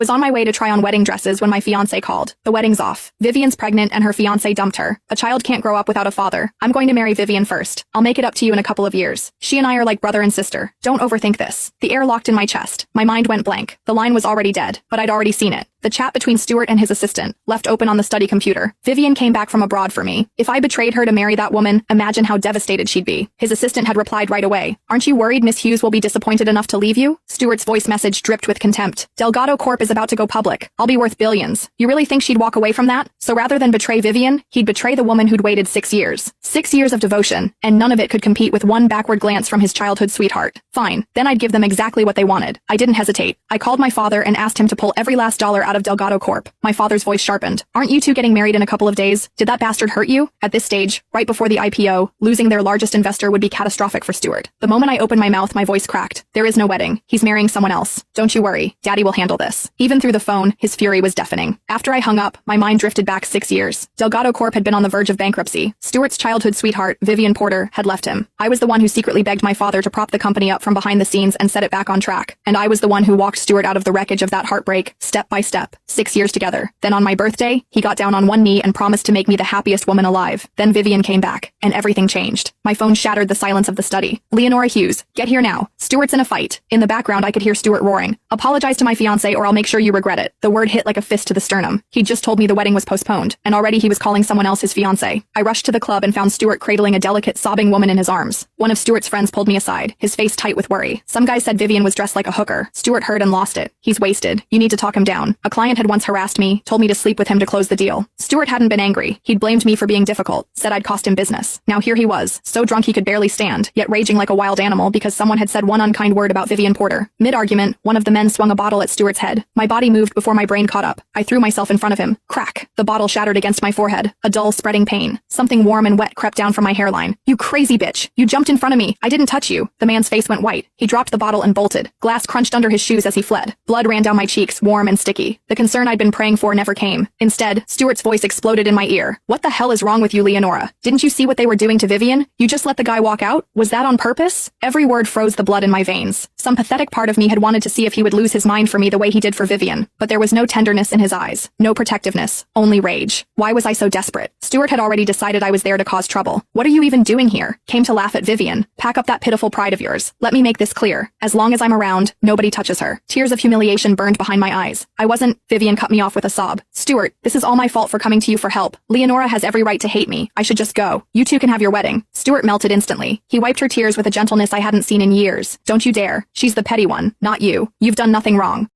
Was on my way to try on wedding dresses when my fiancé called. The wedding's off. Vivian's pregnant and her fiancé dumped her. A child can't grow up without a father. I'm going to marry Vivian first. I'll make it up to you in a couple of years. She and I are like brother and sister. Don't overthink this. The air locked in my chest. My mind went blank. The line was already dead, but I'd already seen it. The chat between Stuart and his assistant, left open on the study computer. Vivian came back from abroad for me. If I betrayed her to marry that woman, imagine how devastated she'd be. His assistant had replied right away. Aren't you worried Miss Hughes will be disappointed enough to leave you? Stuart's voice message dripped with contempt. Delgado Corp is about to go public. I'll be worth billions. You really think she'd walk away from that? So rather than betray Vivian, he'd betray the woman who'd waited 6 years. 6 years of devotion, and none of it could compete with one backward glance from his childhood sweetheart. Fine, then I'd give them exactly what they wanted. I didn't hesitate. I called my father and asked him to pull every last dollar out of Delgado Corp. My father's voice sharpened. Aren't you two getting married in a couple of days? Did that bastard hurt you? At this stage, right before the IPO, losing their largest investor would be catastrophic for Stuart. The moment I opened my mouth, my voice cracked. There is no wedding. He's marrying someone else. Don't you worry. Daddy will handle this. Even through the phone, his fury was deafening. After I hung up, my mind drifted back 6 years. Delgado Corp had been on the verge of bankruptcy. Stuart's childhood sweetheart, Vivian Porter, had left him. I was the one who secretly begged my father to prop the company up from behind the scenes and set it back on track. And I was the one who walked Stuart out of the wreckage of that heartbreak, step by step. 6 years together. Then on my birthday, he got down on one knee and promised to make me the happiest woman alive. Then Vivian came back, and everything changed. My phone shattered the silence of the study. Leonora Hughes, get here now. Stuart's in a fight. In the background, I could hear Stuart roaring. Apologize to my fiancé or I'll make sure you regret it. The word hit like a fist to the sternum. He'd just told me the wedding was postponed, and already he was calling someone else his fiancé. I rushed to the club and found Stuart cradling a delicate, sobbing woman in his arms. One of Stuart's friends pulled me aside, his face tight with worry. Some guy said Vivian was dressed like a hooker. Stuart heard and lost it. He's wasted. You need to talk him down. A client had once harassed me, told me to sleep with him to close the deal. Stuart hadn't been angry. He'd blamed me for being difficult, said I'd cost him business. Now here he was, so drunk he could barely stand, yet raging like a wild animal because someone had said one unkind word about Vivian Porter. Mid-argument, one of the men swung a bottle at Stuart's head. My body moved before my brain caught up. I threw myself in front of him. Crack! The bottle shattered against my forehead. A dull, spreading pain. Something warm and wet crept down from my hairline. You crazy bitch! You jumped in front of me! I didn't touch you! The man's face went white. He dropped the bottle and bolted. Glass crunched under his shoes as he fled. Blood ran down my cheeks, warm and sticky. The concern I'd been praying for never came. Instead, Stuart's voice exploded in my ear. What the hell is wrong with you, Leonora? Didn't you see what they were doing to Vivian? You just let the guy walk out? Was that on purpose? Every word froze the blood in my veins. Some pathetic part of me had wanted to see if he would lose his mind for me the way he did for Vivian. But there was no tenderness in his eyes. No protectiveness. Only rage. Why was I so desperate? Stuart had already decided I was there to cause trouble. What are you even doing here? Came to laugh at Vivian. Pack up that pitiful pride of yours. Let me make this clear. As long as I'm around, nobody touches her. Tears of humiliation burned behind my eyes. I wasn't. Vivian cut me off with a sob. Stuart, this is all my fault for coming to you for help. Leonora has every right to hate me. I should just go. You two can have your wedding. Stuart melted instantly. He wiped her tears with a gentleness I hadn't seen in years. Don't you dare. She's the petty one, not you. You've done nothing wrong.